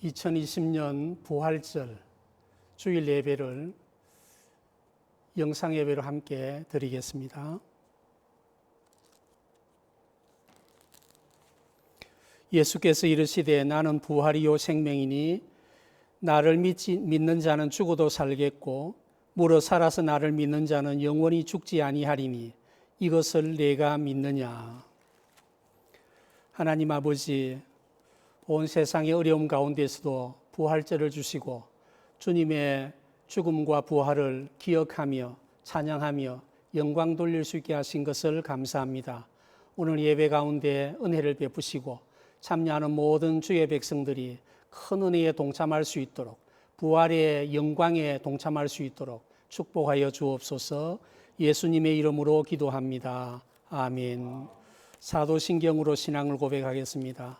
2020년 부활절 주일 예배를 영상 예배로 함께 드리겠습니다. 예수께서 이르시되 나는 부활이요 생명이니 나를 믿는 자는 죽어도 살겠고 무릇 살아서 나를 믿는 자는 영원히 죽지 아니하리니 이것을 내가 믿느냐. 하나님 아버지, 온 세상의 어려움 가운데서도 부활절을 주시고 주님의 죽음과 부활을 기억하며 찬양하며 영광 돌릴 수 있게 하신 것을 감사합니다. 오늘 예배 가운데 은혜를 베푸시고 참여하는 모든 주의 백성들이 큰 은혜에 동참할 수 있도록 부활의 영광에 동참할 수 있도록 축복하여 주옵소서. 예수님의 이름으로 기도합니다. 아멘. 사도신경으로 신앙을 고백하겠습니다.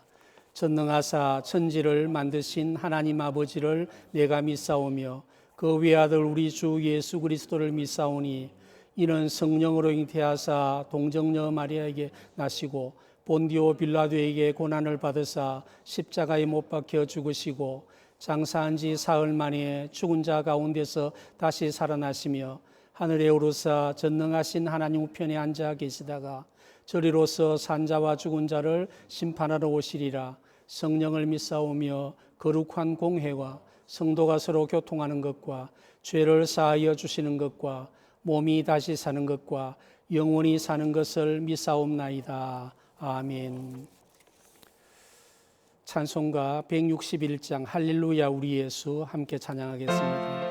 전능하사 천지를 만드신 하나님 아버지를 내가 믿사오며 그 외아들 우리 주 예수 그리스도를 믿사오니 이는 성령으로 잉태하사 동정녀 마리아에게 나시고 본디오 빌라도에게 고난을 받으사 십자가에 못 박혀 죽으시고 장사한 지 사흘 만에 죽은 자 가운데서 다시 살아나시며 하늘에 오르사 전능하신 하나님 우편에 앉아 계시다가 저리로서 산자와 죽은 자를 심판하러 오시리라. 성령을 믿사오며 거룩한 공회와 성도가 서로 교통하는 것과 죄를 사하여 주시는 것과 몸이 다시 사는 것과 영원히 사는 것을 믿사옵나이다. 아멘. 찬송가 161장 할렐루야 우리 예수 함께 찬양하겠습니다.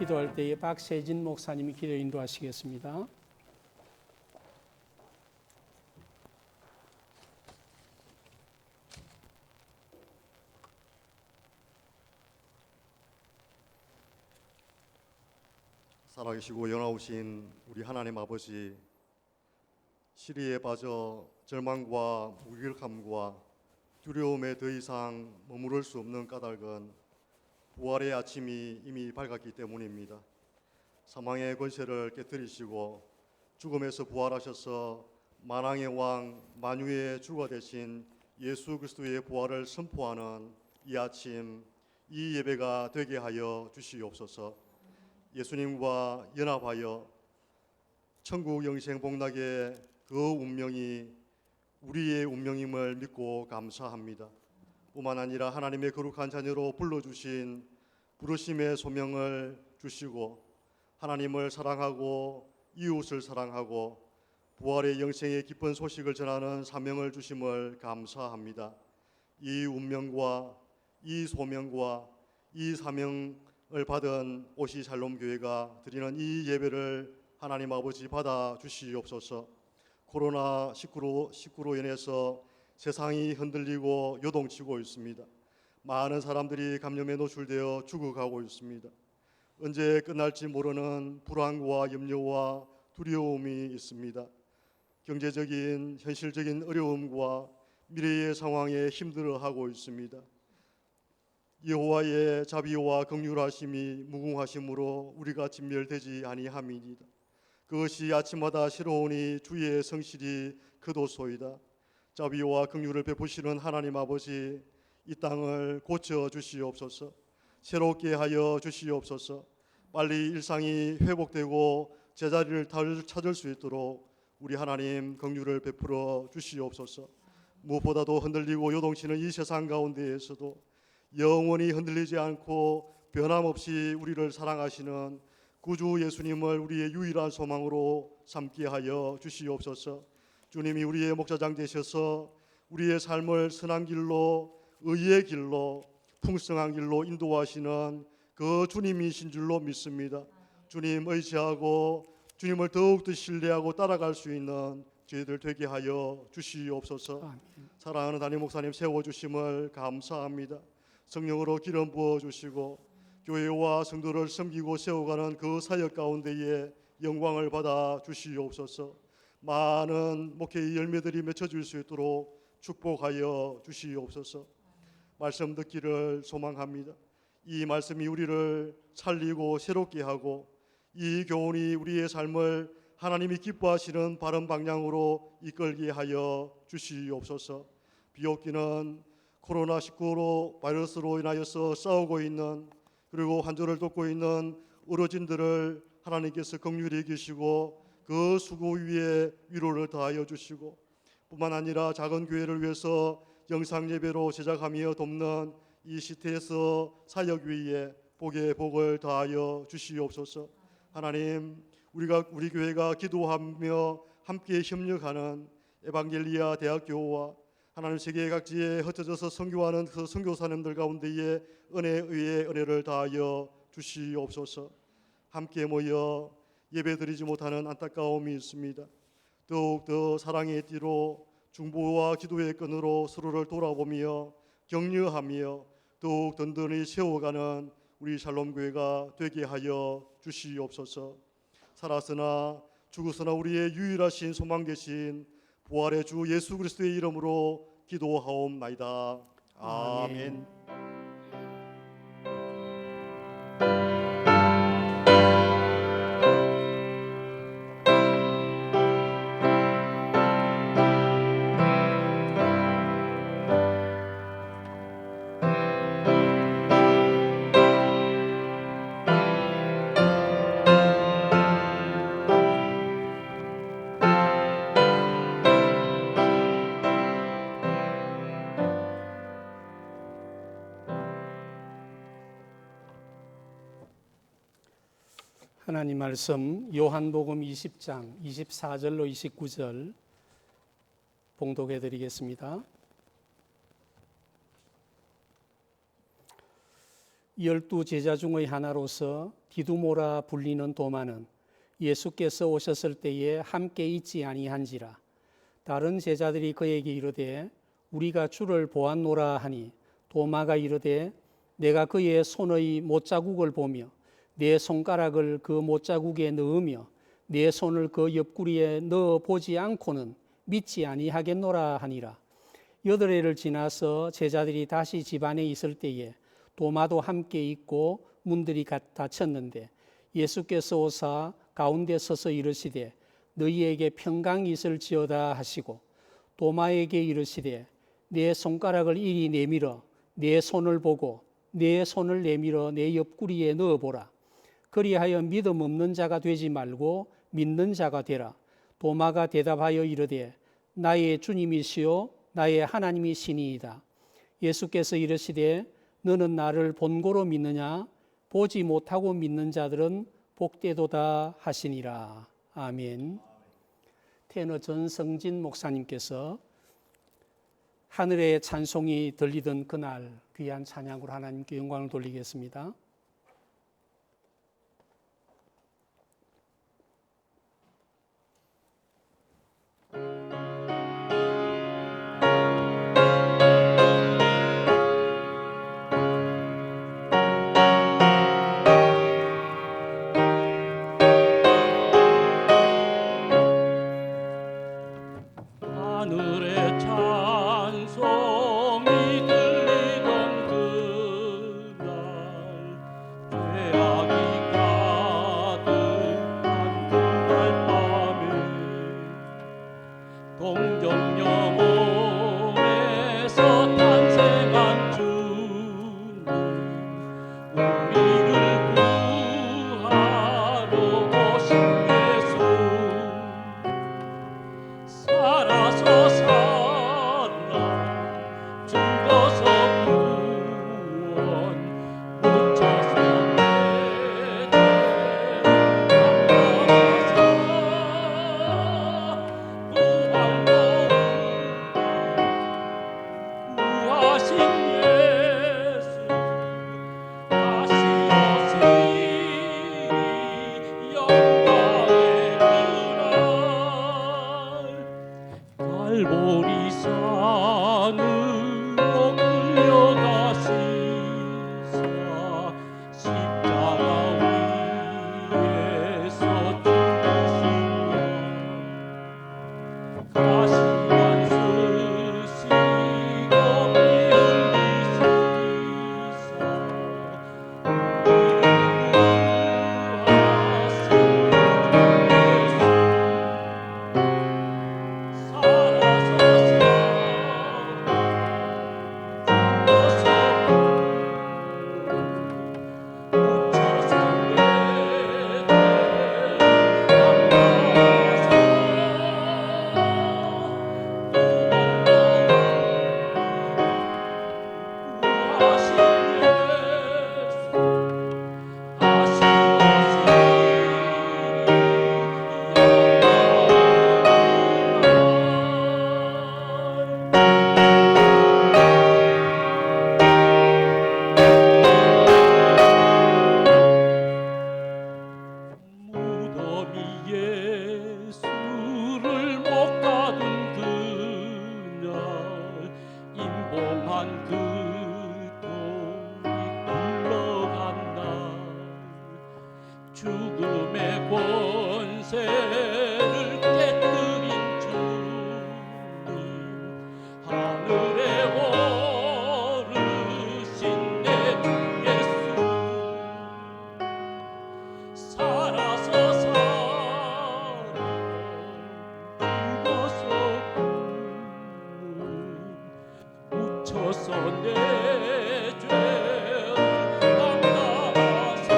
기도할 때에 박세진 목사님이 기도 인도하시겠습니다. 살아계시고 영화오신 우리 하나님 아버지, 시리에 빠져 절망과 무기력함과 두려움에 더 이상 머무를 수 없는 까닭은 부활의 아침이 이미 밝았기 때문입니다. 사망의 권세를 깨뜨리시고 죽음에서 부활하셔서 만왕의 왕 만유의 주가 되신 예수 그리스도의 부활을 선포하는 이 아침, 이 예배가 되게 하여 주시옵소서. 예수님과 연합하여 천국 영생 복락의 그 운명이 우리의 운명임을 믿고 감사합니다. 뿐만 아니라 하나님의 거룩한 자녀로 불러주신 부르심의 소명을 주시고 하나님을 사랑하고 이웃을 사랑하고 부활의 영생의 기쁜 소식을 전하는 사명을 주심을 감사합니다. 이 운명과 이 소명과 이 사명 받은 오시 샬롬 교회가 드리는 이 예배를 하나님 아버지 받아 주시옵소서. 코로나19로 인해서 세상이 흔들리고 요동치고 있습니다. 많은 사람들이 감염에 노출되어 죽어가고 있습니다. 언제 끝날지 모르는 불안과 염려와 두려움이 있습니다. 경제적인 현실적인 어려움과 미래의 상황에 힘들어하고 있습니다. 여호와의 자비와 긍휼하심이 무궁하심으로 우리가 진멸되지 아니함이니이다. 그것이 아침마다 새로우니 주의 성실이 그도소이다. 자비와 긍휼을 베푸시는 하나님 아버지, 이 땅을 고쳐 주시옵소서. 새롭게 하여 주시옵소서. 빨리 일상이 회복되고 제자리를 찾을 수 있도록 우리 하나님 긍휼을 베풀어 주시옵소서. 무엇보다도 흔들리고 요동치는 이 세상 가운데에서도 영원히 흔들리지 않고 변함없이 우리를 사랑하시는 구주 예수님을 우리의 유일한 소망으로 삼게 하여 주시옵소서. 주님이 우리의 목자장 되셔서 우리의 삶을 선한 길로, 의의 길로, 풍성한 길로 인도하시는 그 주님이신 줄로 믿습니다. 주님 의지하고 주님을 더욱더 신뢰하고 따라갈 수 있는 저희들 되게 하여 주시옵소서. 아멘. 사랑하는 담임 목사님 세워주심을 감사합니다. 성령으로 기름 부어주시고 교회와 성도를 섬기고 세워가는 그 사역 가운데에 영광을 받아 주시옵소서. 많은 목회의 열매들이 맺혀질 수 있도록 축복하여 주시옵소서. 말씀 듣기를 소망합니다. 이 말씀이 우리를 살리고 새롭게 하고 이 교훈이 우리의 삶을 하나님이 기뻐하시는 바른 방향으로 이끌게 하여 주시옵소서. 비옥기는 코로나19 바이러스로 인하여서 싸우고 있는 그리고 환자를 돕고 있는 어르신들을 하나님께서 긍휼히 여기시고 그 수고 위에 위로를 더하여 주시고 뿐만 아니라 작은 교회를 위해서 영상 예배로 제작하며 돕는 이 시태에서 사역 위에 복의 복을 더하여 주시옵소서. 하나님, 우리 교회가 기도하며 함께 협력하는 에반겔리아 대학교와 하나님 세계 각지에 흩어져서 선교하는 그 선교사님들 가운데에 은혜의 은혜를 다하여 주시옵소서. 함께 모여 예배드리지 못하는 안타까움이 있습니다. 더욱더 사랑의 띠로 중보와 기도의 끈으로 서로를 돌아보며 격려하며 더욱 든든히 세워가는 우리 샬롬교회가 되게 하여 주시옵소서. 살았으나 죽었으나 우리의 유일하신 소망 되신 부활의 주 예수 그리스도의 이름으로 기도하옵나이다. 아멘. 하나님 말씀 요한복음 20장 24절로 29절 봉독해 드리겠습니다. 12 제자 중의 하나로서 디두모라 불리는 도마는 예수께서 오셨을 때에 함께 있지 아니한지라. 다른 제자들이 그에게 이르되 우리가 주를 보았노라 하니 도마가 이르되 내가 그의 손의 못자국을 보며 내 손가락을 그 못자국에 넣으며 내 손을 그 옆구리에 넣어 보지 않고는 믿지 아니하겠노라 하니라. 8해를 지나서 제자들이 다시 집 안에 있을 때에 도마도 함께 있고 문들이 닫혔는데 예수께서 오사 가운데 서서 이르시되 너희에게 평강이 있을지어다 하시고 도마에게 이르시되 내 손가락을 이리 내밀어 내 손을 보고 내 손을 내밀어 내 옆구리에 넣어보라. 그리하여 믿음 없는 자가 되지 말고 믿는 자가 되라. 도마가 대답하여 이르되 나의 주님이시요 나의 하나님이시니이다. 예수께서 이르시되 너는 나를 본고로 믿느냐? 보지 못하고 믿는 자들은 복되도다 하시니라. 아멘. 테너 전성진 목사님께서 하늘의 찬송이 들리던 그날 귀한 찬양으로 하나님께 영광을 돌리겠습니다. 하늘의 찬송이 들리던 그날 죄악이 가득한 그날 밤에 동정 영혼에서 탄생한 주님 우리를 구하러 오신 예수 살아서 살아 죽어서 구원 묻혀서 구하신 예수 다시 오시니 영광의 그날 갈보리 산으로 끌려가시사 십자가 위에서 죽으시며 가시만 쓰시고 피 흘리시사 무덤이 예수를 못 가둔 그날 임봉한 그 돌이 굴러간 날 죽음의 권세를 깨뜨린 주님 하늘에 오르신 내 주 예수 살아서 살아 죽어서 묻혀서 내 죄를 담당하사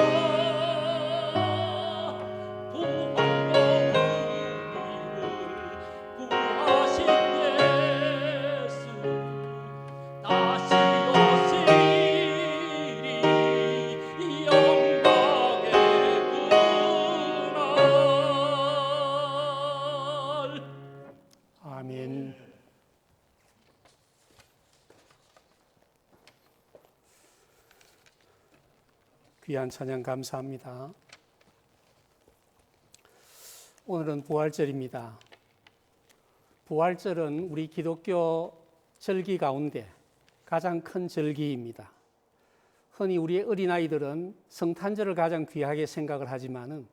부활로 우리를 구하신 예수 다시 오시리 영광의 그날 아멘. 귀한 찬양 감사합니다. 오늘은 부활절입니다. 부활절은 우리 기독교 절기 가운데 가장 큰 절기입니다. 흔히 우리 어린아이들은 성탄절을 가장 귀하게 생각을 하지만은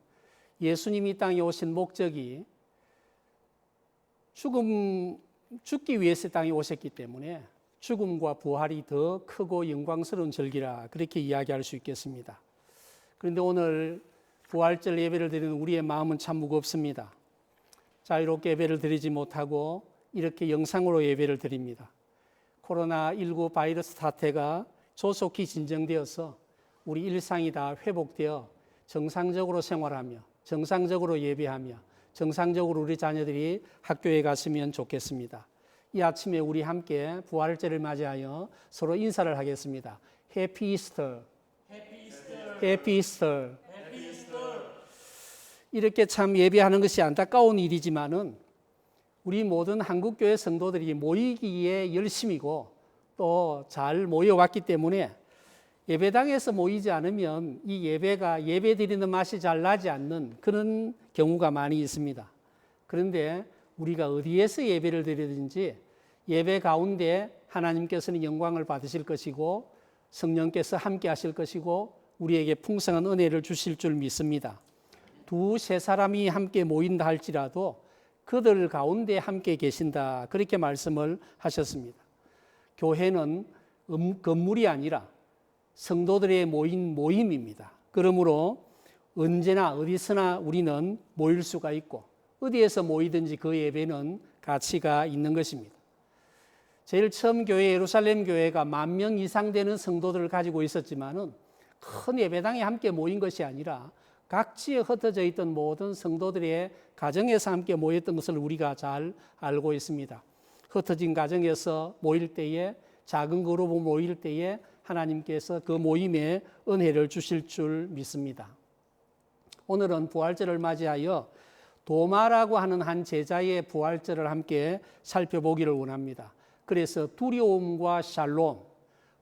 예수님이 이 땅에 오신 목적이 죽기 위해서 땅에 오셨기 때문에 죽음과 부활이 더 크고 영광스러운 절기라 그렇게 이야기할 수 있겠습니다. 그런데 오늘 부활절 예배를 드리는 우리의 마음은 참 무겁습니다. 자유롭게 예배를 드리지 못하고 이렇게 영상으로 예배를 드립니다. 코로나19 바이러스 사태가 조속히 진정되어서 우리 일상이 다 회복되어 정상적으로 생활하며 정상적으로 예배하며 정상적으로 우리 자녀들이 학교에 갔으면 좋겠습니다. 이 아침에 우리 함께 부활절을 맞이하여 서로 인사를 하겠습니다. 해피 이스터. 해피 이스터. 이렇게 참 예배하는 것이 안타까운 일이지만은 우리 모든 한국교회 성도들이 모이기에 열심이고 또 잘 모여왔기 때문에 예배당에서 모이지 않으면 이 예배가 예배 드리는 맛이 잘 나지 않는 그런 경우가 많이 있습니다. 그런데 우리가 어디에서 예배를 드리든지 예배 가운데 하나님께서는 영광을 받으실 것이고 성령께서 함께 하실 것이고 우리에게 풍성한 은혜를 주실 줄 믿습니다. 두세 사람이 함께 모인다 할지라도 그들 가운데 함께 계신다. 그렇게 말씀을 하셨습니다. 교회는 건물이 아니라 성도들의 모임입니다. 그러므로 언제나 어디서나 우리는 모일 수가 있고 어디에서 모이든지 그 예배는 가치가 있는 것입니다. 제일 처음 교회 예루살렘 교회가 10,000명 이상 되는 성도들을 가지고 있었지만은 큰 예배당에 함께 모인 것이 아니라 각지에 흩어져 있던 모든 성도들의 가정에서 함께 모였던 것을 우리가 잘 알고 있습니다. 흩어진 가정에서 모일 때에 작은 그룹으로 모일 때에 하나님께서 그 모임에 은혜를 주실 줄 믿습니다. 오늘은 부활절을 맞이하여 도마라고 하는 한 제자의 부활절을 함께 살펴보기를 원합니다. 그래서 두려움과 샬롬,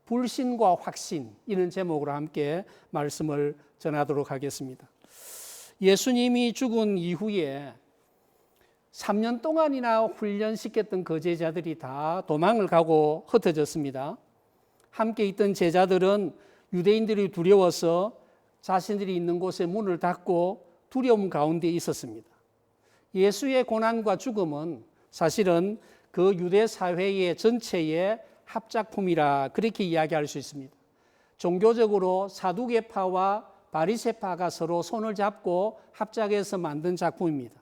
불신과 확신 이런 제목으로 함께 말씀을 전하도록 하겠습니다. 예수님이 죽은 이후에 3년 동안이나 훈련시켰던 그 제자들이 다 도망을 가고 흩어졌습니다. 함께 있던 제자들은 유대인들이 두려워서 자신들이 있는 곳에 문을 닫고 두려움 가운데 있었습니다. 예수의 고난과 죽음은 사실은 그 유대 사회의 전체의 합작품이라 그렇게 이야기할 수 있습니다. 종교적으로 사두개파와 바리새파가 서로 손을 잡고 합작해서 만든 작품입니다.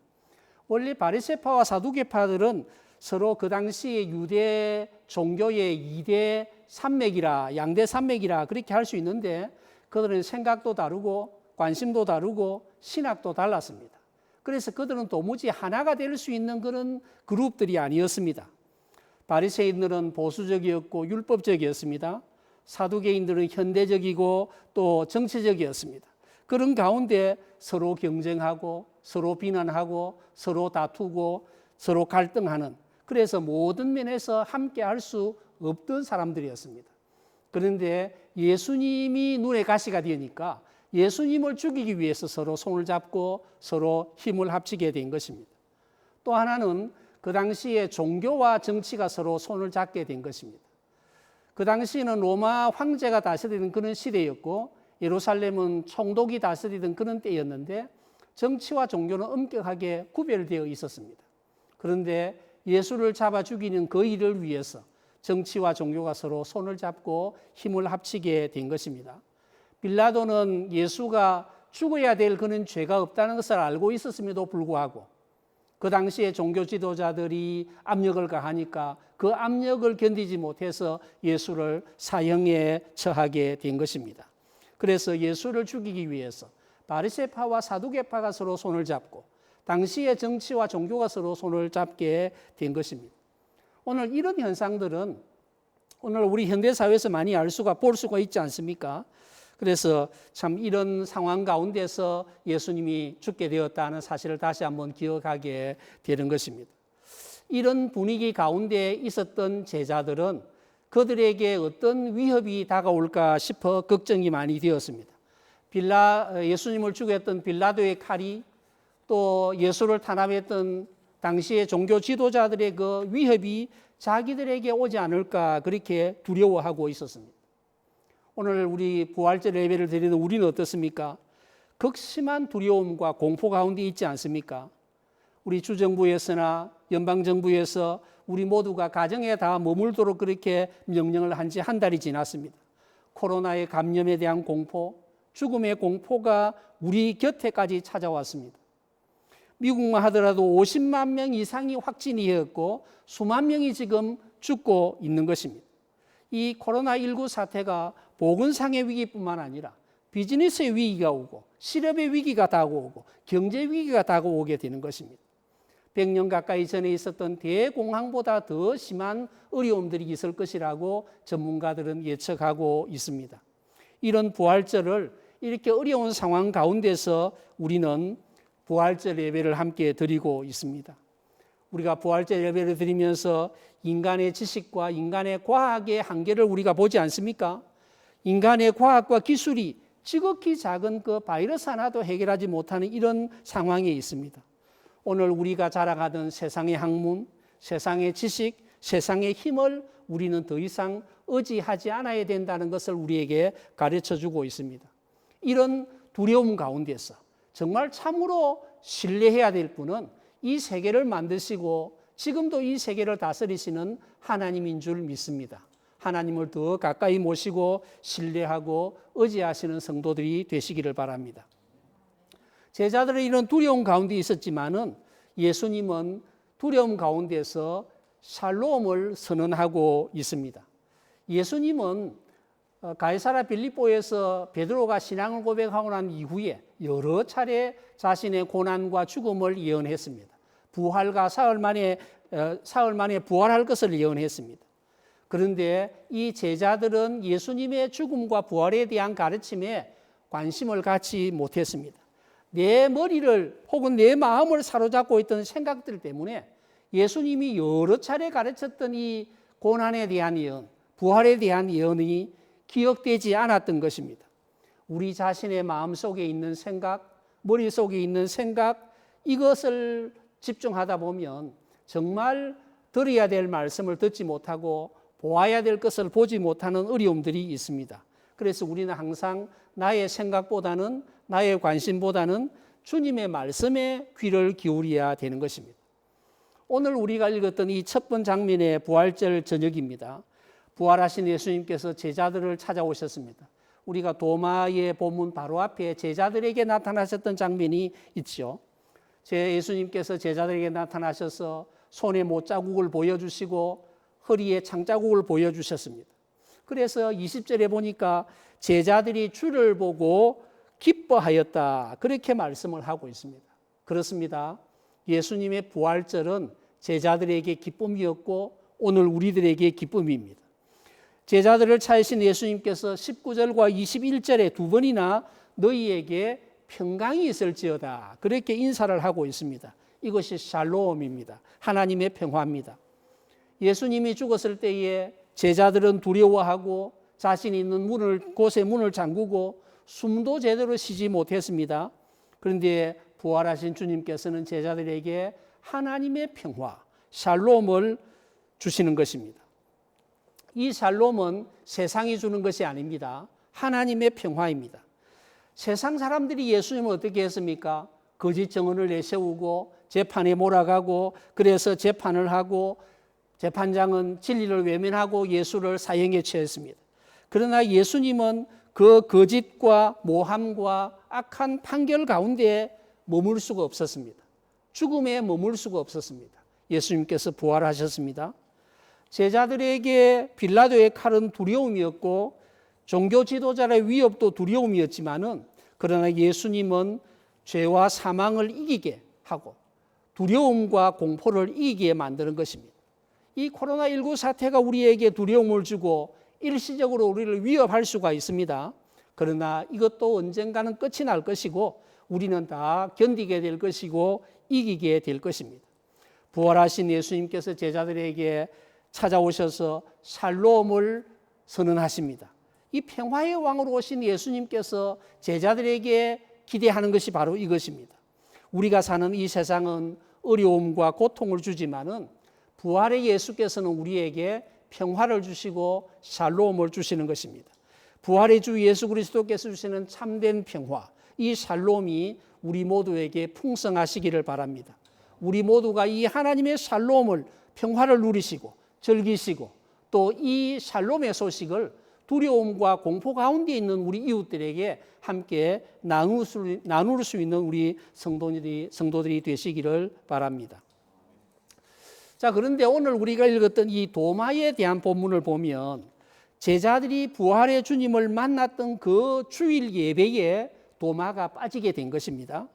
원래 바리새파와 사두개파들은 서로 그 당시에 유대 종교의 2대 산맥이라 양대 산맥이라 그렇게 할 수 있는데 그들은 생각도 다르고 관심도 다르고 신학도 달랐습니다. 그래서 그들은 도무지 하나가 될 수 있는 그런 그룹들이 아니었습니다. 바리새인들은 보수적이었고 율법적이었습니다. 사두개인들은 현대적이고 또 정치적이었습니다. 그런 가운데 서로 경쟁하고 서로 비난하고 서로 다투고 서로 갈등하는, 그래서 모든 면에서 함께 할 수 없던 사람들이었습니다. 그런데 예수님이 눈에 가시가 되니까 예수님을 죽이기 위해서 서로 손을 잡고 서로 힘을 합치게 된 것입니다. 또 하나는 그 당시에 종교와 정치가 서로 손을 잡게 된 것입니다. 그 당시에는 로마 황제가 다스리던 그런 시대였고 예루살렘은 총독이 다스리던 그런 때였는데 정치와 종교는 엄격하게 구별되어 있었습니다. 그런데 예수를 잡아 죽이는 그 일을 위해서 정치와 종교가 서로 손을 잡고 힘을 합치게 된 것입니다. 빌라도는 예수가 죽어야 될 그런 죄가 없다는 것을 알고 있었음에도 불구하고 그 당시에 종교 지도자들이 압력을 가하니까 그 압력을 견디지 못해서 예수를 사형에 처하게 된 것입니다. 그래서 예수를 죽이기 위해서 바리새파와 사두개파가 서로 손을 잡고 당시의 정치와 종교가 서로 손을 잡게 된 것입니다. 오늘 이런 현상들은 오늘 우리 현대사회에서 많이 볼 수가 있지 않습니까? 그래서 참 이런 상황 가운데서 예수님이 죽게 되었다는 사실을 다시 한번 기억하게 되는 것입니다. 이런 분위기 가운데 있었던 제자들은 그들에게 어떤 위협이 다가올까 싶어 걱정이 많이 되었습니다. 예수님을 죽였던 빌라도의 칼이 또 예수를 탄압했던 당시의 종교 지도자들의 그 위협이 자기들에게 오지 않을까 그렇게 두려워하고 있었습니다. 오늘 우리 부활절 예배를 드리는 우리는 어떻습니까? 극심한 두려움과 공포 가운데 있지 않습니까? 우리 주정부에서나 연방정부에서 우리 모두가 가정에 다 머물도록 그렇게 명령을 한 지 한 달이 지났습니다. 코로나의 감염에 대한 공포, 죽음의 공포가 우리 곁에까지 찾아왔습니다. 미국만 하더라도 50만 명 이상이 확진이 되었고 수만 명이 지금 죽고 있는 것입니다. 이 코로나19 사태가 보건상의 위기뿐만 아니라 비즈니스의 위기가 오고 실업의 위기가 다가오고 경제 위기가 다가오게 되는 것입니다. 100년 가까이 전에 있었던 대공황보다 더 심한 어려움들이 있을 것이라고 전문가들은 예측하고 있습니다. 이런 부활절을 이렇게 어려운 상황 가운데서 우리는 부활절 예배를 함께 드리고 있습니다. 우리가 부활절 예배를 드리면서 인간의 지식과 인간의 과학의 한계를 우리가 보지 않습니까? 인간의 과학과 기술이 지극히 작은 그 바이러스 하나도 해결하지 못하는 이런 상황에 있습니다. 오늘 우리가 자랑하던 세상의 학문, 세상의 지식, 세상의 힘을 우리는 더 이상 의지하지 않아야 된다는 것을 우리에게 가르쳐주고 있습니다. 이런 두려움 가운데서 정말 참으로 신뢰해야 될 분은 이 세계를 만드시고 지금도 이 세계를 다스리시는 하나님인 줄 믿습니다. 하나님을 더 가까이 모시고 신뢰하고 의지하시는 성도들이 되시기를 바랍니다. 제자들의 이런 두려움 가운데 있었지만은 예수님은 두려움 가운데서 샬롬을 선언하고 있습니다. 예수님은 가이사랴 빌립보에서 베드로가 신앙을 고백하고 난 이후에 여러 차례 자신의 고난과 죽음을 예언했습니다. 부활과 사흘 만에 부활할 것을 예언했습니다. 그런데 이 제자들은 예수님의 죽음과 부활에 대한 가르침에 관심을 갖지 못했습니다. 내 머리를 혹은 내 마음을 사로잡고 있던 생각들 때문에 예수님이 여러 차례 가르쳤던 이 고난에 대한 예언, 부활에 대한 예언이 기억되지 않았던 것입니다. 우리 자신의 마음속에 있는 생각, 머릿속에 있는 생각, 이것을 집중하다 보면 정말 들어야 될 말씀을 듣지 못하고 보아야 될 것을 보지 못하는 어려움들이 있습니다. 그래서 우리는 항상 나의 생각보다는, 나의 관심보다는 주님의 말씀에 귀를 기울여야 되는 것입니다. 오늘 우리가 읽었던 이 첫 번 장면의 부활절 저녁입니다. 부활하신 예수님께서 제자들을 찾아오셨습니다. 우리가 도마의 본문 바로 앞에 제자들에게 나타나셨던 장면이 있죠. 예수님께서 제자들에게 나타나셔서 손에 못자국을 보여주시고 허리에 창자국을 보여주셨습니다. 그래서 20절에 보니까 제자들이 주를 보고 기뻐하였다, 그렇게 말씀을 하고 있습니다. 그렇습니다. 예수님의 부활절은 제자들에게 기쁨이었고 오늘 우리들에게 기쁨입니다. 제자들을 찾으신 예수님께서 19절과 21절에 두 번이나 너희에게 평강이 있을지어다, 그렇게 인사를 하고 있습니다. 이것이 샬롬입니다. 하나님의 평화입니다. 예수님이 죽었을 때에 제자들은 두려워하고 자신이 있는 곳에 문을 잠그고 숨도 제대로 쉬지 못했습니다. 그런데 부활하신 주님께서는 제자들에게 하나님의 평화, 샬롬을 주시는 것입니다. 이 샬롬은 세상이 주는 것이 아닙니다. 하나님의 평화입니다. 세상 사람들이 예수님을 어떻게 했습니까? 거짓 증언을 내세우고 재판에 몰아가고, 그래서 재판을 하고 재판장은 진리를 외면하고 예수를 사형에 처했습니다. 그러나 예수님은 그 거짓과 모함과 악한 판결 가운데 머물 수가 없었습니다. 죽음에 머물 수가 없었습니다. 예수님께서 부활하셨습니다. 제자들에게 빌라도의 칼은 두려움이었고 종교 지도자의 위협도 두려움이었지만은, 그러나 예수님은 죄와 사망을 이기게 하고 두려움과 공포를 이기게 만드는 것입니다. 이 코로나19 사태가 우리에게 두려움을 주고 일시적으로 우리를 위협할 수가 있습니다. 그러나 이것도 언젠가는 끝이 날 것이고 우리는 다 견디게 될 것이고 이기게 될 것입니다. 부활하신 예수님께서 제자들에게 찾아오셔서 샬롬을 선언하십니다. 이 평화의 왕으로 오신 예수님께서 제자들에게 기대하는 것이 바로 이것입니다. 우리가 사는 이 세상은 어려움과 고통을 주지만은 부활의 예수께서는 우리에게 평화를 주시고 샬롬을 주시는 것입니다. 부활의 주 예수 그리스도께서 주시는 참된 평화, 이 샬롬이 우리 모두에게 풍성하시기를 바랍니다. 우리 모두가 이 하나님의 샬롬을, 평화를 누리시고 즐기시고 또 이 샬롬의 소식을 두려움과 공포 가운데 있는 우리 이웃들에게 함께 나눌 수 있는 우리 성도들이 되시기를 바랍니다. 자, 그런데 오늘 우리가 읽었던 이 도마에 대한 본문을 보면 제자들이 부활의 주님을 만났던 그 주일 예배에 도마가 빠지게 된 것입니다.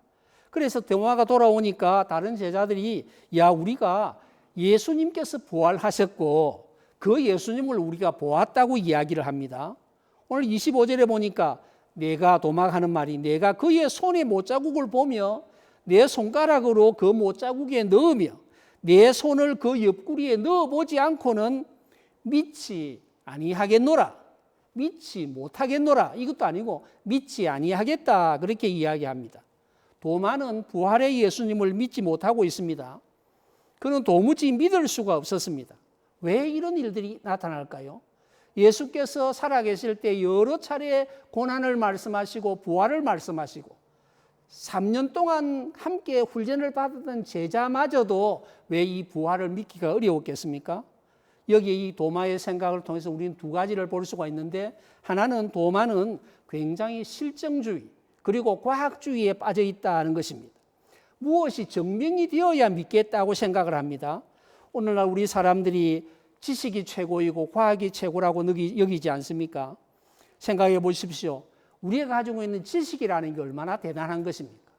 그래서 도마가 돌아오니까 다른 제자들이 우리가 예수님께서 부활하셨고 그 예수님을 우리가 보았다고 이야기를 합니다. 오늘 25절에 보니까 도마가 하는 말이, 내가 그의 손에 못자국을 보며 내 손가락으로 그 못자국에 넣으며 내 손을 그 옆구리에 넣어보지 않고는 믿지 아니하겠노라. 믿지 못하겠노라. 이것도 아니고 믿지 아니하겠다, 그렇게 이야기합니다. 도마는 부활의 예수님을 믿지 못하고 있습니다. 그는 도무지 믿을 수가 없었습니다. 왜 이런 일들이 나타날까요? 예수께서 살아계실 때 여러 차례 고난을 말씀하시고 부활을 말씀하시고 3년 동안 함께 훈련을 받았던 제자마저도 왜 이 부활을 믿기가 어려웠겠습니까? 여기에 이 도마의 생각을 통해서 우리는 두 가지를 볼 수가 있는데, 하나는 도마는 굉장히 실정주의 그리고 과학주의에 빠져 있다는 것입니다. 무엇이 증명이 되어야 믿겠다고 생각을 합니다. 오늘날 우리 사람들이 지식이 최고이고 과학이 최고라고 여기지 않습니까? 생각해 보십시오. 우리가 가지고 있는 지식이라는 게 얼마나 대단한 것입니까?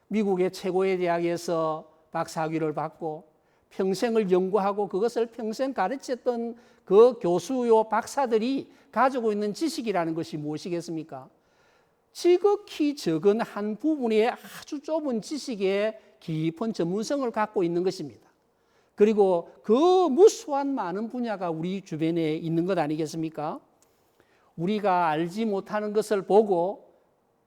미국의 최고의 대학에서 박사학위를 받고 평생을 연구하고 그것을 평생 가르쳤던 그 교수요 박사들이 가지고 있는 지식이라는 것이 무엇이겠습니까? 지극히 적은 한 부분의 아주 좁은 지식의 깊은 전문성을 갖고 있는 것입니다. 그리고 그 무수한 많은 분야가 우리 주변에 있는 것 아니겠습니까? 우리가 알지 못하는 것을 보고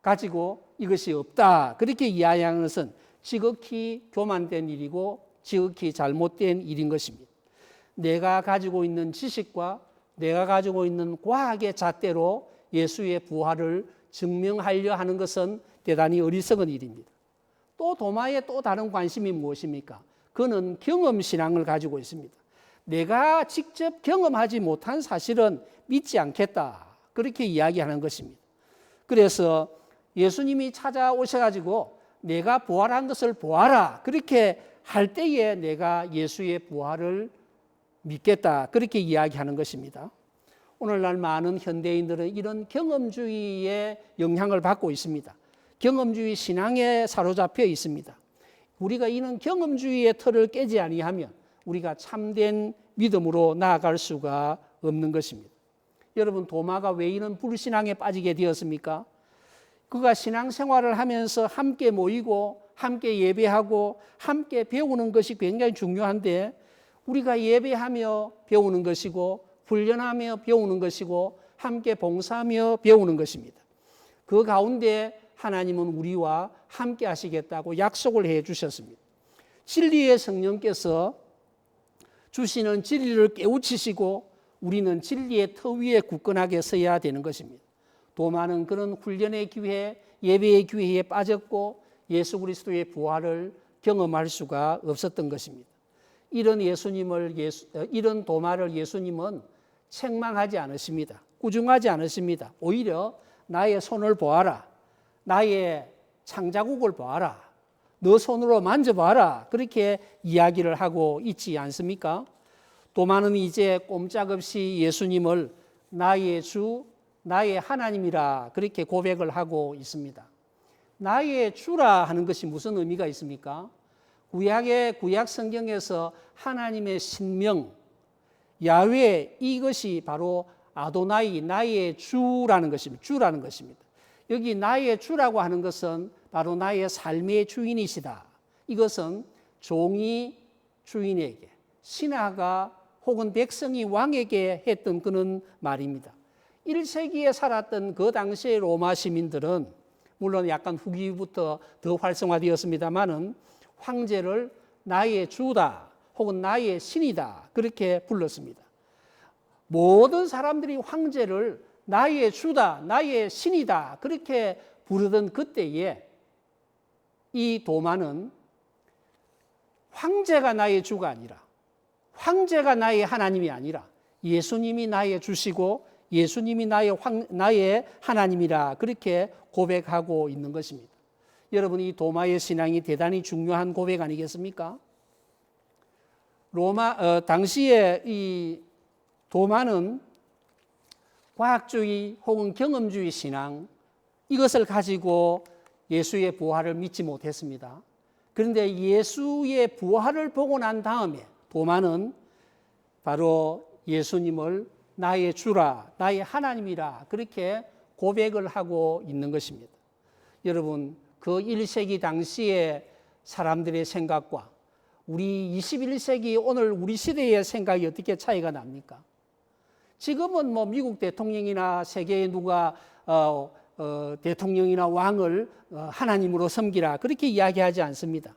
가지고 이것이 없다, 그렇게 이야기하는 것은 지극히 교만된 일이고 지극히 잘못된 일인 것입니다. 내가 가지고 있는 지식과 내가 가지고 있는 과학의 잣대로 예수의 부활을 증명하려 하는 것은 대단히 어리석은 일입니다. 또 도마의 또 다른 관심이 무엇입니까? 그는 경험신앙을 가지고 있습니다. 내가 직접 경험하지 못한 사실은 믿지 않겠다, 그렇게 이야기하는 것입니다. 그래서 예수님이 찾아오셔가지고 내가 부활한 것을 보아라, 그렇게 할 때에 내가 예수의 부활을 믿겠다, 그렇게 이야기하는 것입니다. 오늘날 많은 현대인들은 이런 경험주의의 영향을 받고 있습니다. 경험주의 신앙에 사로잡혀 있습니다. 우리가 이런 경험주의의 틀을 깨지 아니하면 우리가 참된 믿음으로 나아갈 수가 없는 것입니다. 여러분, 도마가 왜 이런 불신앙에 빠지게 되었습니까? 그가 신앙생활을 하면서 함께 모이고 함께 예배하고 함께 배우는 것이 굉장히 중요한데, 우리가 예배하며 배우는 것이고 훈련하며 배우는 것이고 함께 봉사하며 배우는 것입니다. 그 가운데 하나님은 우리와 함께 하시겠다고 약속을 해 주셨습니다. 진리의 성령께서 주시는 진리를 깨우치시고 우리는 진리의 터 위에 굳건하게 서야 되는 것입니다. 도마는 그런 훈련의 기회, 예배의 기회에 빠졌고 예수 그리스도의 부활을 경험할 수가 없었던 것입니다. 이런 도마를 예수님은 책망하지 않으십니다. 꾸중하지 않으십니다. 오히려 나의 손을 보아라, 나의 창자국을 보아라, 너 손으로 만져봐라, 그렇게 이야기를 하고 있지 않습니까? 도마는 이제 꼼짝없이 예수님을 나의 주, 나의 하나님이라 그렇게 고백을 하고 있습니다. 나의 주라 하는 것이 무슨 의미가 있습니까? 구약 성경에서 하나님의 신명, 야훼, 이것이 바로 아도나이, 나의 주라는 것입니다. 주라는 것입니다. 여기 나의 주라고 하는 것은 바로 나의 삶의 주인이시다. 이것은 종이 주인에게, 신하가 혹은 백성이 왕에게 했던 그런 말입니다. 1세기에 살았던 그 당시의 로마 시민들은 물론 약간 후기부터 더 활성화되었습니다마는 황제를 나의 주다 혹은 나의 신이다 그렇게 불렀습니다. 모든 사람들이 황제를 나의 주다, 나의 신이다 그렇게 부르던 그때에 이 도마는 황제가 나의 주가 아니라, 황제가 나의 하나님이 아니라 예수님이 나의 주시고 예수님이 나의 하나님이라 그렇게 고백하고 있는 것입니다. 여러분, 이 도마의 신앙이 대단히 중요한 고백 아니겠습니까? 당시에 이 도마는 과학주의 혹은 경험주의 신앙, 이것을 가지고 예수의 부활을 믿지 못했습니다. 그런데 예수의 부활을 보고 난 다음에 도마는 바로 예수님을 나의 주라, 나의 하나님이라 그렇게 고백을 하고 있는 것입니다. 여러분, 그 1세기 당시의 사람들의 생각과 우리 21세기 오늘 우리 시대의 생각이 어떻게 차이가 납니까? 지금은 뭐 미국 대통령이나 세계에 누가 대통령이나 왕을 하나님으로 섬기라 그렇게 이야기하지 않습니다.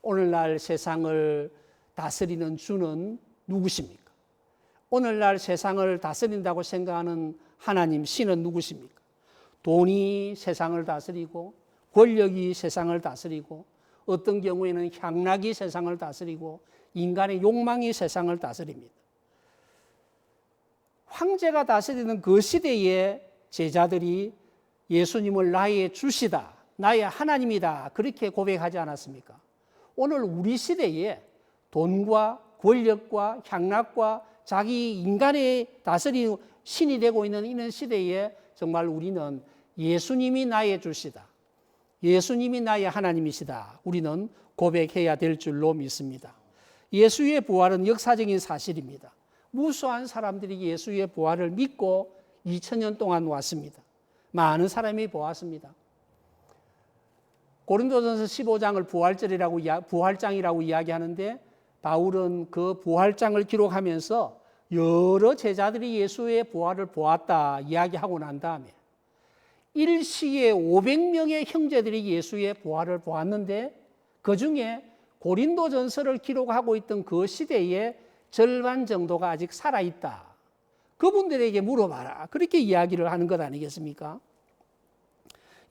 오늘날 세상을 다스리는 주는 누구십니까? 오늘날 세상을 다스린다고 생각하는 하나님, 신은 누구십니까? 돈이 세상을 다스리고 권력이 세상을 다스리고 어떤 경우에는 향락이 세상을 다스리고 인간의 욕망이 세상을 다스립니다. 황제가 다스리는 그 시대에 제자들이 예수님을 나의 주시다, 나의 하나님이다 그렇게 고백하지 않았습니까? 오늘 우리 시대에 돈과 권력과 향락과 자기 인간의 다스리는 신이 되고 있는 이런 시대에 정말 우리는 예수님이 나의 주시다, 예수님이 나의 하나님이시다 우리는 고백해야 될 줄로 믿습니다. 예수의 부활은 역사적인 사실입니다. 무수한 사람들이 예수의 부활을 믿고 2000년 동안 왔습니다. 많은 사람이 보았습니다. 고린도전서 15장을 부활장이라고 이야기하는데 바울은 그 부활장을 기록하면서 여러 제자들이 예수의 부활을 보았다 이야기하고 난 다음에 일시에 500명의 형제들이 예수의 부활을 보았는데 그중에 고린도전서를 기록하고 있던 그 시대에 절반 정도가 아직 살아있다. 그분들에게 물어봐라. 그렇게 이야기를 하는 것 아니겠습니까?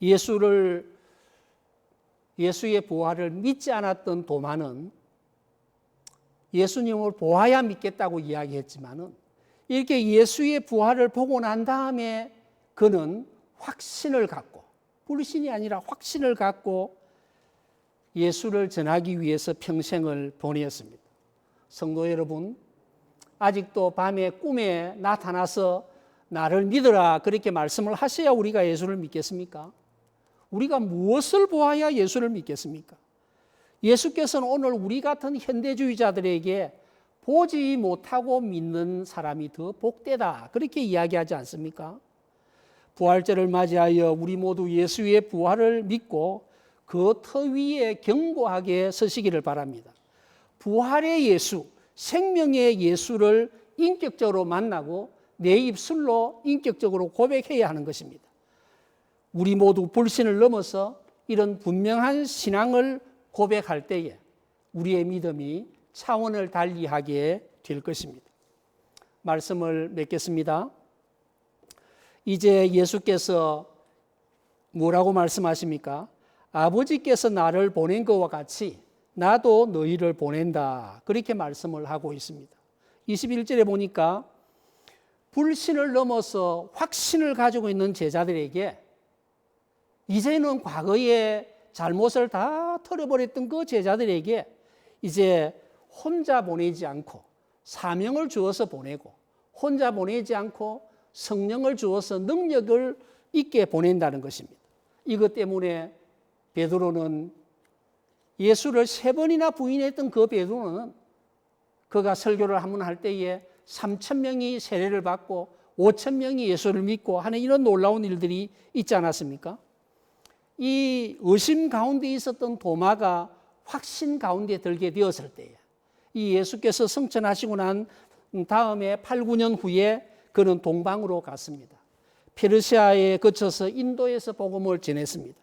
예수의 부활을 믿지 않았던 도마는 예수님을 보아야 믿겠다고 이야기했지만은 이렇게 예수의 부활을 보고 난 다음에 그는 확신을 갖고, 불신이 아니라 확신을 갖고 예수를 전하기 위해서 평생을 보냈습니다. 성도 여러분, 아직도 밤에 꿈에 나타나서 나를 믿으라 그렇게 말씀을 하셔야 우리가 예수를 믿겠습니까? 우리가 무엇을 보아야 예수를 믿겠습니까? 예수께서는 오늘 우리 같은 현대주의자들에게 보지 못하고 믿는 사람이 더 복되다 그렇게 이야기하지 않습니까? 부활절을 맞이하여 우리 모두 예수의 부활을 믿고 그 터 위에 견고하게 서시기를 바랍니다. 부활의 예수, 생명의 예수를 인격적으로 만나고 내 입술로 인격적으로 고백해야 하는 것입니다. 우리 모두 불신을 넘어서 이런 분명한 신앙을 고백할 때에 우리의 믿음이 차원을 달리하게 될 것입니다. 말씀을 맺겠습니다. 이제 예수께서 뭐라고 말씀하십니까? 아버지께서 나를 보낸 것과 같이 나도 너희를 보낸다. 그렇게 말씀을 하고 있습니다. 21절에 보니까 불신을 넘어서 확신을 가지고 있는 제자들에게 이제는 과거의 잘못을 다 털어버렸던 그 제자들에게 이제 혼자 보내지 않고 사명을 주어서 보내고 혼자 보내지 않고 성령을 주어서 능력을 있게 보낸다는 것입니다. 이것 때문에 베드로는 예수를 3번이나 부인했던 그 베드로는 그가 설교를 한 번 할 때에 3,000명이 세례를 받고 5,000명이 예수를 믿고 하는 이런 놀라운 일들이 있지 않았습니까? 이 의심 가운데 있었던 도마가 확신 가운데 들게 되었을 때에 이 예수께서 승천하시고 난 다음에 8, 9년 후에 그는 동방으로 갔습니다. 페르시아에 거쳐서 인도에서 복음을 전했습니다.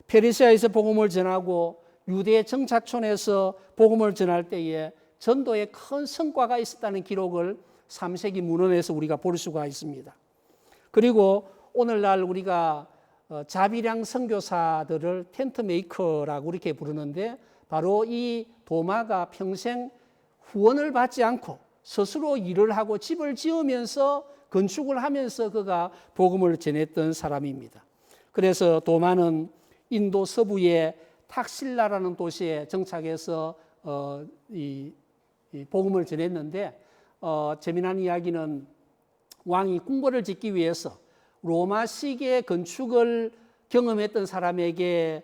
페르시아에서 복음을 전하고 유대 정착촌에서 복음을 전할 때에 전도에 큰 성과가 있었다는 기록을 3세기 문헌에서 우리가 볼 수가 있습니다. 그리고 오늘날 우리가 자비량 선교사들을 텐트 메이커라고 이렇게 부르는데 바로 이 도마가 평생 후원을 받지 않고 스스로 일을 하고 집을 지으면서 건축을 하면서 그가 복음을 전했던 사람입니다. 그래서 도마는 인도 서부의 탁실라라는 도시에 정착해서 이 복음을 전했는데 재미난 이야기는 왕이 궁궐을 짓기 위해서 로마식의 건축을 경험했던 사람에게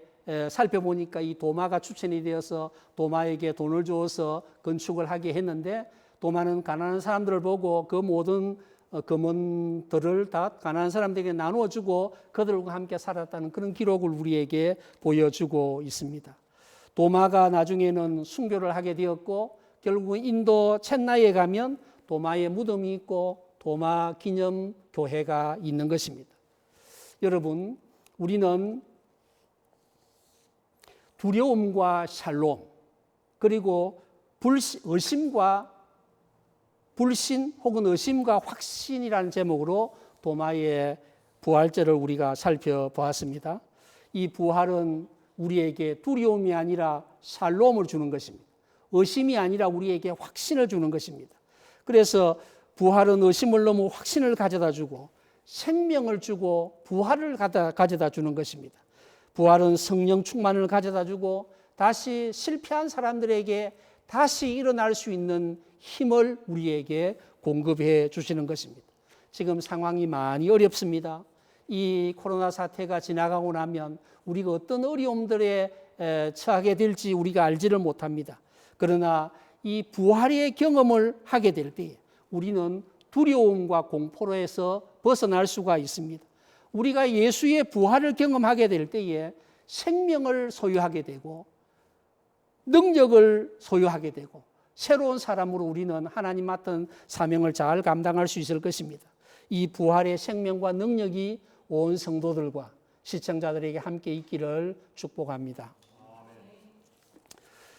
살펴보니까 이 도마가 추천이 되어서 도마에게 돈을 주어서 건축을 하게 했는데 도마는 가난한 사람들을 보고 그 모든 금은들을 다 가난한 사람들에게 나누어주고 그들과 함께 살았다는 그런 기록을 우리에게 보여주고 있습니다. 도마가 나중에는 순교를 하게 되었고 결국 인도 첸나이에 가면 도마의 무덤이 있고 도마 기념 교회가 있는 것입니다. 여러분, 우리는 두려움과 샬롬 그리고 의심과 불신 혹은 의심과 확신이라는 제목으로 도마의 부활절을 우리가 살펴보았습니다. 이 부활은 우리에게 두려움이 아니라 샬롬을 주는 것입니다. 의심이 아니라 우리에게 확신을 주는 것입니다. 그래서 부활은 의심을 넘어 확신을 가져다 주고 생명을 주고 부활을 가져다 주는 것입니다. 부활은 성령 충만을 가져다 주고 다시 실패한 사람들에게 다시 일어날 수 있는 힘을 우리에게 공급해 주시는 것입니다. 지금 상황이 많이 어렵습니다. 이 코로나 사태가 지나가고 나면 우리가 어떤 어려움들에 처하게 될지 우리가 알지를 못합니다. 그러나 이 부활의 경험을 하게 될 때 우리는 두려움과 공포로에서 벗어날 수가 있습니다. 우리가 예수의 부활을 경험하게 될 때에 생명을 소유하게 되고 능력을 소유하게 되고 새로운 사람으로 우리는 하나님 맡은 사명을 잘 감당할 수 있을 것입니다. 이 부활의 생명과 능력이 온 성도들과 시청자들에게 함께 있기를 축복합니다.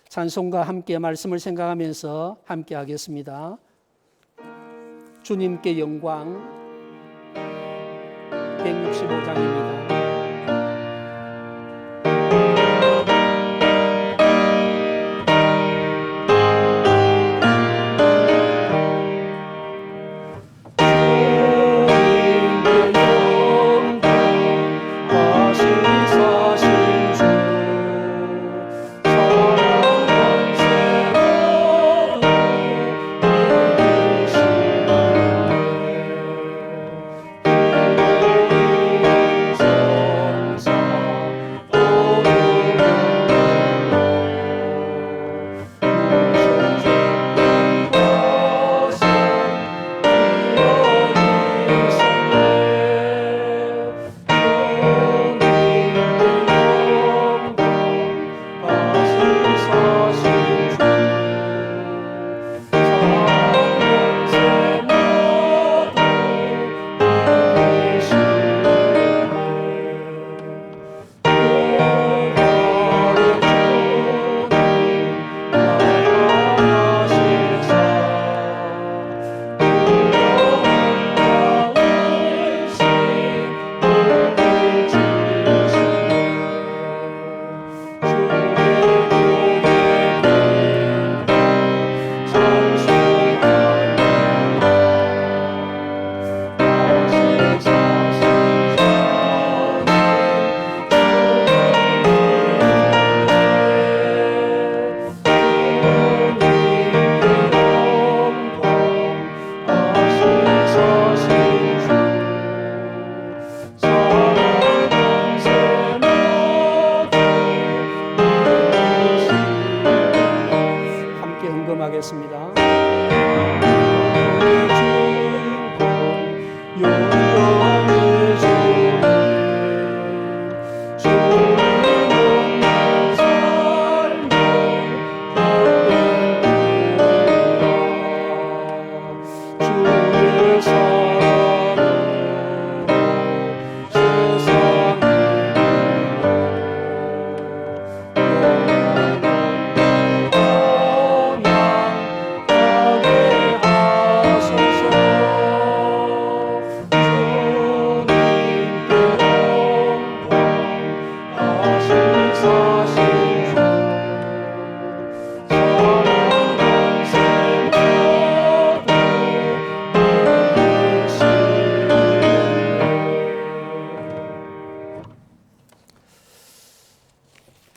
찬송과 함께 말씀을 생각하면서 함께 하겠습니다. 주님께 영광 165장입니다.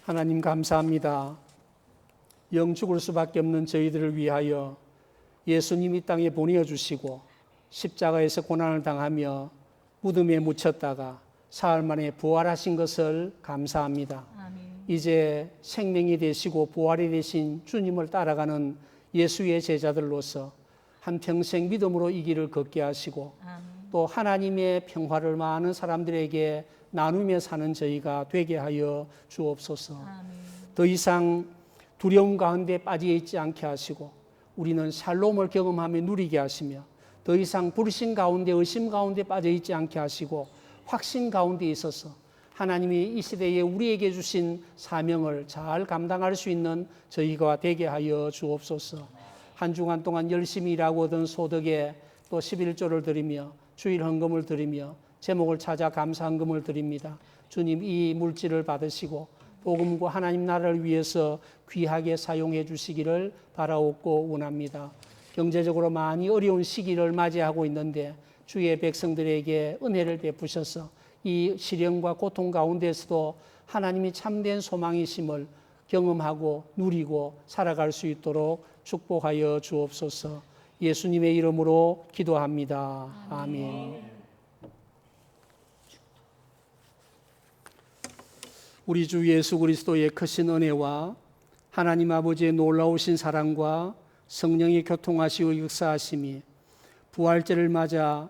하나님 감사합니다. 영 죽을 수밖에 없는 저희들을 위하여 예수님 이 땅에 보내주시고 십자가에서 고난을 당하며 무덤에 묻혔다가 사흘 만에 부활하신 것을 감사합니다. 아멘. 이제 생명이 되시고 부활이 되신 주님을 따라가는 예수의 제자들로서 한평생 믿음으로 이 길을 걷게 하시고 아멘. 또 하나님의 평화를 많은 사람들에게 나누며 사는 저희가 되게 하여 주옵소서. 아멘. 더 이상 두려움 가운데 빠져 있지 않게 하시고 우리는 샬롬을 경험하며 누리게 하시며 더 이상 불신 가운데 의심 가운데 빠져 있지 않게 하시고 확신 가운데 있어서 하나님이 이 시대에 우리에게 주신 사명을 잘 감당할 수 있는 저희가 되게 하여 주옵소서. 한 주간 동안 열심히 일하고 얻은 소득에 또 11조를 드리며 주일 헌금을 드리며 제목을 찾아 감사한금을 드립니다. 주님, 이 물질을 받으시고 복음과 하나님 나라를 위해서 귀하게 사용해 주시기를 바라옵고 원합니다. 경제적으로 많이 어려운 시기를 맞이하고 있는데 주의 백성들에게 은혜를 베푸셔서 이 시련과 고통 가운데서도 하나님이 참된 소망이심을 경험하고 누리고 살아갈 수 있도록 축복하여 주옵소서. 예수님의 이름으로 기도합니다. 아멘. 우리 주 예수 그리스도의 크신 은혜와 하나님 아버지의 놀라우신 사랑과 성령의 교통하시고 역사하심이 부활절을 맞아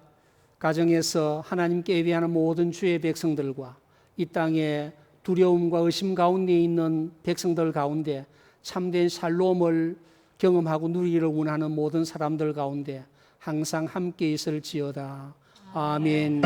가정에서 하나님께 예배하는 모든 주의 백성들과 이 땅에 두려움과 의심 가운데 있는 백성들 가운데 참된 샬롬을 경험하고 누리기를 원하는 모든 사람들 가운데 항상 함께 있을지어다. 아멘.